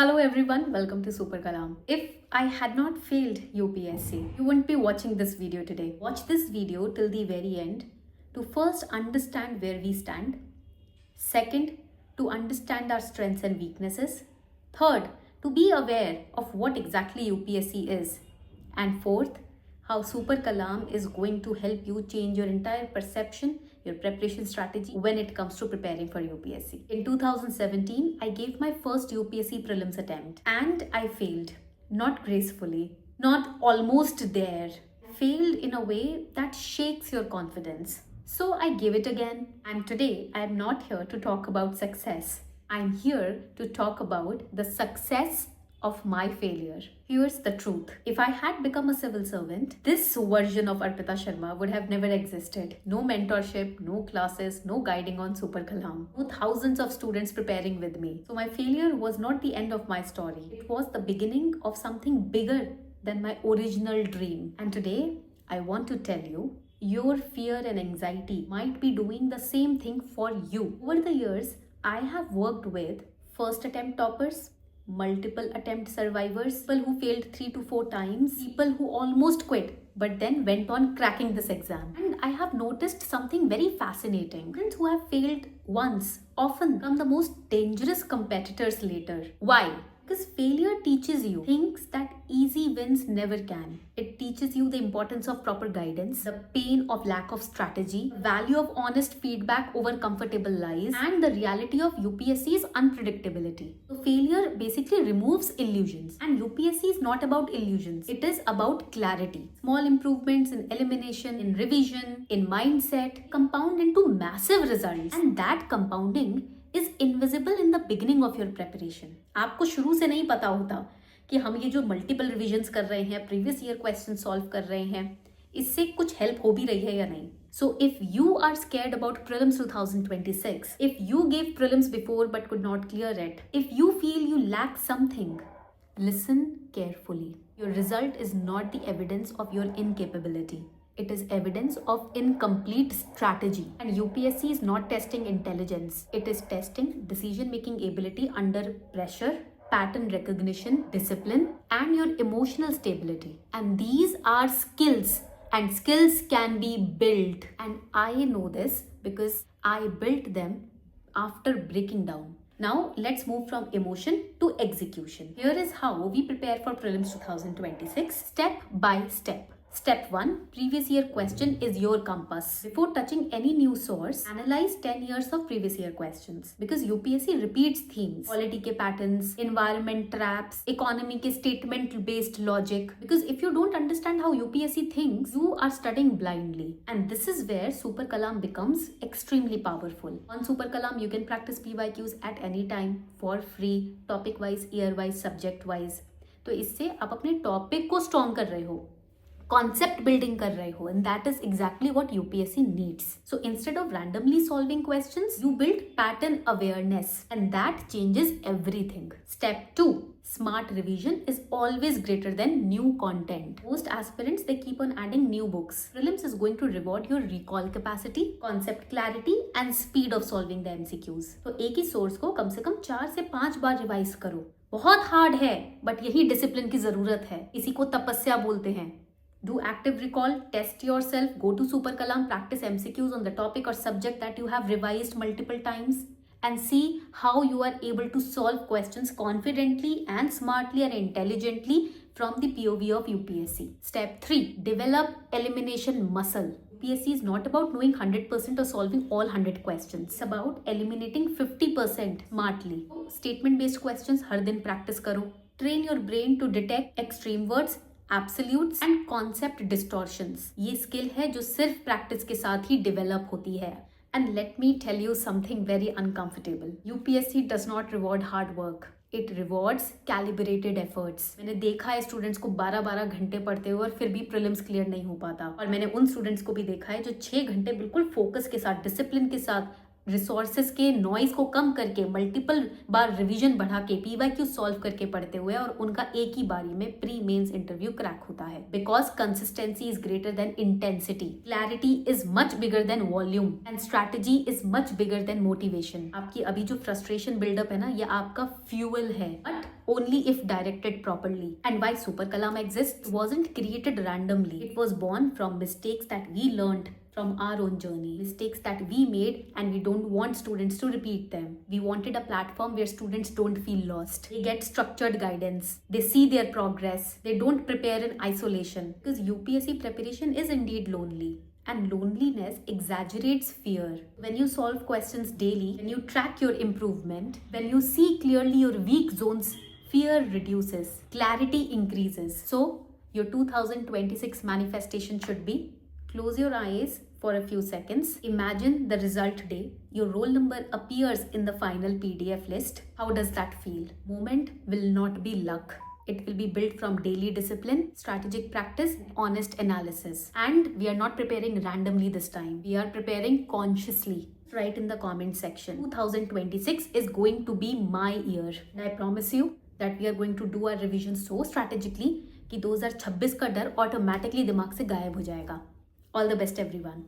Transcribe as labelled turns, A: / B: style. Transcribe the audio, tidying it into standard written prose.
A: Hello everyone, welcome to Super Kalam. If I had not failed UPSC, you wouldn't be watching this video today. Watch this video till the very end to first understand where we stand. Second, to understand our strengths and weaknesses. Third, to be aware of what exactly UPSC is. And fourth, how Super Kalam is going to help you change your entire perception, your preparation strategy when it comes to preparing for UPSC. In 2017, I gave my first UPSC prelims attempt and I failed. Not gracefully, not almost there. Failed in a way that shakes your confidence. So I gave it again, and today I am not here to talk about success. I'm here to talk about the success of my failure. Here's the truth. If I had become a civil servant, this version of Arpita Sharma would have never existed. No mentorship, no classes, no guiding on Super Kalam, no thousands of students preparing with me. So my failure was not the end of my story. It was the beginning of something bigger than my original dream. And today, I want to tell you, your fear and anxiety might be doing the same thing for you. Over the years, I have worked with first attempt toppers, multiple attempt survivors, people who failed 3 to 4 times, people who almost quit but then went on cracking this exam. And I have noticed something very fascinating. Students who have failed once often become the most dangerous competitors later. Why? Because failure teaches you things that easy wins never can. It teaches you the importance of proper guidance, the pain of lack of strategy, value of honest feedback over comfortable lies, and the reality of UPSC's unpredictability. So failure basically removes illusions, and UPSC is not about illusions. It is about clarity. Small improvements in elimination, in revision, in mindset compound into massive results, and that compounding is invisible in the beginning of your preparation. आपको शुरू से नहीं पता होता कि हम ये जो मल्टीपल रिविजन्स कर रहे हैं, प्रीवियस ईयर क्वेश्चन सॉल्व कर रहे हैं, इससे कुछ हेल्प हो भी रही है या नहीं. So if you are scared about prelims 2026, if you gave prelims before but could not clear it, if you feel you lack something, listen carefully. Your result is not the evidence of your incapability. It is evidence of incomplete strategy. And UPSC is not testing intelligence. It is testing decision-making ability under pressure, pattern recognition, discipline, and your emotional stability. And these are skills. And skills can be built. And I know this because I built them after breaking down. Now, let's move from emotion to execution. Here is how we prepare for prelims 2026, step by step. Step 1. Previous year question is your compass. Before touching any new source, analyze 10 years of previous year questions. Because UPSC repeats themes. Quality ke patterns, environment traps, economy ke statement based logic. Because if you don't understand how UPSC thinks, you are studying blindly. And this is where Super Kalam becomes extremely powerful. On Super Kalam, you can practice PYQs at any time for free, topic wise, year wise, subject wise. तो इससे आप अपने topic को strong कर रहे हो, concept building कर रहे हो, and that is exactly what UPSC needs. So instead of randomly solving questions, you build pattern awareness, and that changes everything. Step 2. Smart revision is always greater than new content. Most aspirants, they keep on adding new books. Prelims is going to reward your recall capacity, concept clarity, and speed of solving the MCQs. तो एक ही source को कम से कम 4 से 5 बार revise करो. बहुत hard है, but यही discipline की जरूरत है. इसी को तपस्या बोलते हैं. Do active recall, test yourself, go to Super Kalam, practice MCQs on the topic or subject that you have revised multiple times, and see how you are able to solve questions confidently and smartly and intelligently from the POV of UPSC. Step 3. Develop elimination muscle. UPSC is not about knowing 100% or solving all 100 questions. It's about eliminating 50% smartly. Statement based questions हर दिन practice करो. Train your brain to detect extreme words, absolutes and concept distortions. ये skill है जो सिर्फ practice के साथ ही develop होती है. And let me tell you something very uncomfortable. UPSC does not reward hard work, it rewards calibrated efforts. मैंने देखा है स्टूडेंट्स को 12-12 घंटे पढ़ते हुए और फिर भी प्रीलिम्स क्लियर नहीं हो पाता. और मैंने उन स्टूडेंट्स को भी देखा है जो 6 घंटे बिल्कुल फोकस के साथ, डिसिप्लिन के साथ, रिसोर्सेज के नॉइज को कम करके, मल्टीपल बार रिवीजन बढ़ा के, पीवाईक्यू सॉल्व करके पढ़ते हुए, और उनका एक ही बारी में प्री मेंस इंटरव्यू क्रैक होता है. Because consistency is greater than intensity, clarity is much bigger than volume, and strategy is much bigger than motivation. आपकी अभी जो फ्रस्ट्रेशन बिल्डअप है ना, ये आपका फ्यूल है, but only if directed properly. And why Super Kalam exists wasn't created randomly. It was born from mistakes that we learned from our own journey, mistakes that we made, and we don't want students to repeat them. We wanted a platform where students don't feel lost. They get structured guidance. They see their progress. They don't prepare in isolation, because UPSC preparation is indeed lonely. And loneliness exaggerates fear. When you solve questions daily, when you track your improvement, when you see clearly your weak zones, fear reduces, clarity increases. So, your 2026 manifestation should be: close your eyes for a few seconds. Imagine the result day. Your roll number appears in the final PDF list. How does that feel? Moment will not be luck. It will be built from daily discipline, strategic practice, honest analysis. And we are not preparing randomly this time. We are preparing consciously. Write in the comment section. 2026 is going to be my year. And I promise you that we are going to do our revision so strategically कि 2026 का डर automatically दिमाग से गायब हो जाएगा. All the best everyone.